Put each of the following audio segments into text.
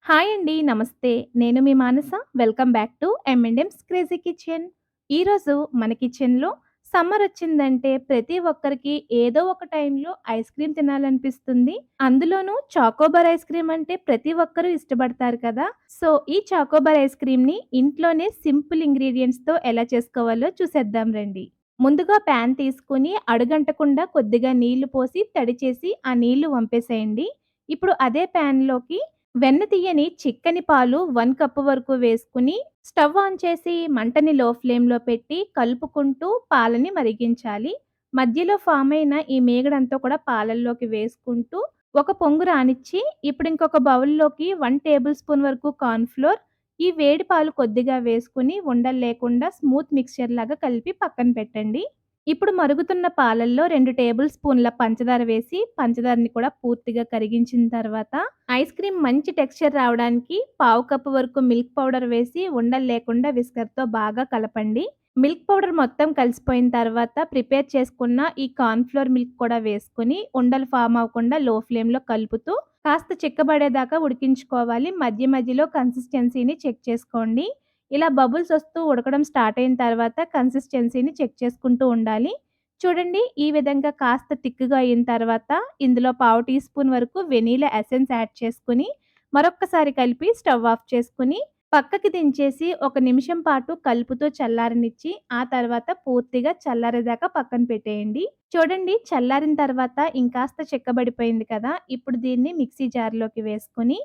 Hi అండి. నమస్తే. నేను మీ Manasa. Welcome back to M and M's crazy kitchen. ఈరోజు మన కిచెన్‌లో సమ్మర్ వచ్చిందంటే ప్రతి ఒక్కరికి ఏదో ఒక టైంలో ఐస్ క్రీమ్ తినాలనిపిస్తుంది. అందులోనూ చాకోబార్ ఐస్ క్రీమ్ అంటే ప్రతి ఒక్కరూ ఇష్టపడతారు కదా! సో, ఈ చాకోబార్ ఐస్ క్రీమ్‌ని ఇంట్లోనే సింపుల్ ఇంగ్రీడియెంట్స్‌తో ఎలా చేసుకోవాలో చూసేద్దాం రండి. ముందుగా ప్యాన్ తీసుకొని అడుగంటకుండా కొద్దిగా నీళ్లు పోసి తడి చేసి ఆ నీళ్లు వంపేసేయండి. ఇప్పుడు అదే ప్యాన్‌లోకి వెన్న తీయని చిక్కని పాలు 1 కప్ వరకు వేసుకొని, స్టవ్ ఆన్ చేసి మంటని లో ఫ్లేమ్‌లో పెట్టి కలుపుకుంటూ పాలని మరిగించాలి. మధ్యలో ఫామ్ అయిన ఈ మీగడంతా కూడా పాలల్లోకి వేసుకుంటూ ఒక పొంగు రానిచ్చి, ఇప్పుడు ఇంకొక బౌల్‌లోకి 1 టేబుల్ స్పూన్ వరకు కార్న్ ఫ్లోర్, ఈ వేడి పాలు కొద్దిగా వేసుకొని ఉండలు లేకుండా స్మూత్ మిక్స్చర్ లాగా కలిపి పక్కన పెట్టండి. ఇప్పుడు మరుగుతున్న పాలల్లో 2 టేబుల్ స్పూన్ల పంచదార వేసి, పంచదారని కూడా పూర్తిగా కరిగించిన తర్వాత, ఐస్ క్రీమ్ మంచి టెక్స్చర్ రావడానికి పావు కప్పు వరకు మిల్క్ పౌడర్ వేసి ఉండలు లేకుండా విస్కర్‌తో బాగా కలపండి. మిల్క్ పౌడర్ మొత్తం కలిసిపోయిన తర్వాత ప్రిపేర్ చేసుకున్న ఈ కార్న్ ఫ్లోర్ మిల్క్ కూడా వేసుకొని, ఉండలు ఫార్మ్ అవ్వకుండా లో ఫ్లేమ్‌లో కలుపుతూ కాస్త చిక్కబడేదాకా ఉడికించుకోవాలి. మధ్య మధ్యలో కన్సిస్టెన్సీని చెక్ చేసుకోండి. ఇలా బబుల్స్ వస్తూ ఉడకడం స్టార్ట్ అయిన తర్వాత కన్సిస్టెన్సీని చెక్ చేసుకుంటూ ఉండాలి. చూడండి ఈ విధంగా కాస్త థిక్‌గా అయిన తర్వాత ఇందులో పావు టీ స్పూన్ వరకు వెనిలా ఎసెన్స్ యాడ్ చేసుకొని, మరొక్కసారి కలిపి స్టవ్ ఆఫ్ చేసుకొని, పక్కకి దించేసి ఒక నిమిషం పాటు కలుపుతూ చల్లారనిచ్చి, ఆ తర్వాత పూర్తిగా చల్లారేదాకా పక్కన పెట్టేయండి. చూడండి చల్లారిన తర్వాత ఇంకాస్త చిక్కబడిపోయింది కదా! ఇప్పుడు దీన్ని మిక్సీ జార్‌లోకి వేసుకొని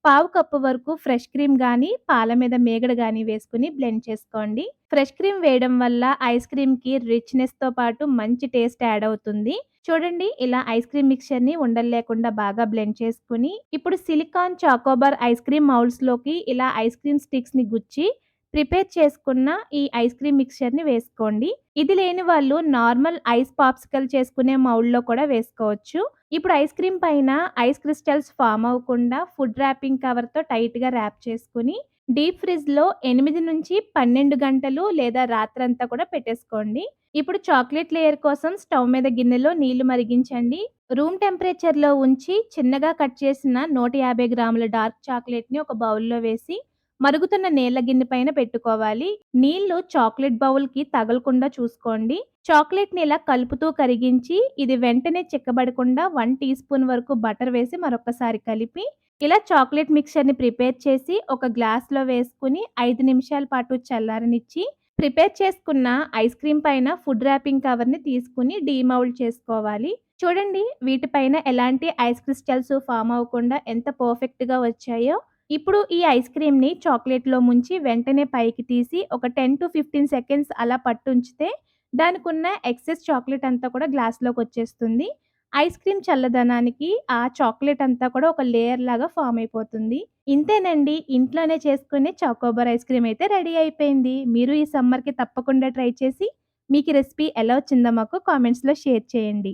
పావు కప్పు వరకు ఫ్రెష్ క్రీమ్ గానీ, పాల మీద మీగడ గానీ వేసుకొని బ్లెండ్ చేసుకోండి. ఫ్రెష్ క్రీమ్ వేయడం వల్ల ఐస్ క్రీమ్‌కి రిచ్‌నెస్‌తో పాటు మంచి టేస్ట్ యాడ్ అవుతుంది. చూడండి ఇలా ఐస్ క్రీమ్ మిక్స్చర్‌ని ఉండలు లేకుండా బాగా బ్లెండ్ చేసుకొని, ఇప్పుడు సిలికాన్ చాకోబార్ ఐస్ క్రీమ్ మౌల్డ్స్‌లోకి ఇలా ఐస్ క్రీమ్ స్టిక్స్‌ని గుచ్చి, ప్రిపేర్ చేసుకున్న ఈ ఐస్ క్రీమ్ మిక్స్చర్‌ని వేసుకోండి. ఇది లేని వాళ్ళు నార్మల్ ఐస్ పాప్సికల్ చేసుకునే మౌల్డ్‌లో కూడా వేసుకోవచ్చు. ఇప్పుడు ఐస్ క్రీమ్ పైన ఐస్ క్రిస్టల్స్ ఫార్మ్ అవ్వకుండా ఫుడ్ ర్యాపింగ్ కవర్‌తో టైట్‌గా ర్యాప్ చేసుకొని, డీప్ ఫ్రిడ్జ్‌లో 8-12 గంటలు లేదా రాత్రంతా కూడా పెట్టేసుకోండి. ఇప్పుడు చాక్లేట్ లేయర్ కోసం స్టవ్ మీద గిన్నెలో నీళ్లు మరిగించండి. రూమ్ టెంపరేచర్‌లో ఉంచి చిన్నగా కట్ చేసిన 150 గ్రాముల డార్క్ చాక్లేట్‌ని ఒక బౌల్‌లో వేసి మరుగుతున్న నీళ్ల గిన్నె పైన పెట్టుకోవాలి. నీళ్లు చాక్లేట్ బౌల్‌కి తగలకుండా చూసుకోండి. చాక్లేట్‌ని ఇలా కలుపుతూ కరిగించి, ఇది వెంటనే చిక్కబడకుండా 1 టీ స్పూన్ వరకు బటర్ వేసి మరొక్కసారి కలిపి, ఇలా చాక్లేట్ మిక్స్చర్‌ని ప్రిపేర్ చేసి ఒక గ్లాస్‌లో వేసుకొని 5 నిమిషాల పాటు చల్లారనిచ్చి, ప్రిపేర్ చేసుకున్న ఐస్ క్రీమ్ పైన ఫుడ్ ర్యాపింగ్ కవర్‌ని తీసుకొని డీమౌల్డ్ చేసుకోవాలి. చూడండి వీటిపైన ఎలాంటి ఐస్ క్రిస్టల్స్ ఫార్మ్ అవ్వకుండా ఎంత పర్ఫెక్ట్‌గా వచ్చాయో. ఇప్పుడు ఈ ఐస్ క్రీమ్‌ని చాక్లేట్‌లో ముంచి వెంటనే పైకి తీసి ఒక 10-15 సెకండ్స్ అలా పట్టుంచితే దానికున్న ఎక్సెస్ చాక్లేట్ అంతా కూడా గ్లాస్‌లోకొచ్చేస్తుంది. ఐస్ క్రీమ్ చల్లదనానికి ఆ చాక్లేట్ అంతా కూడా ఒక లేయర్ లాగా ఫార్మ్ అయిపోతుంది. ఇంతేనండి. ఇంట్లోనే చేసుకునే చాకోబార్ ఐస్ క్రీమ్ అయితే రెడీ అయిపోయింది. మీరు ఈ సమ్మర్‌కి తప్పకుండా ట్రై చేసి మీకు ఈ రెసిపీ ఎలా వచ్చిందో మాకు కామెంట్స్‌లో షేర్ చేయండి.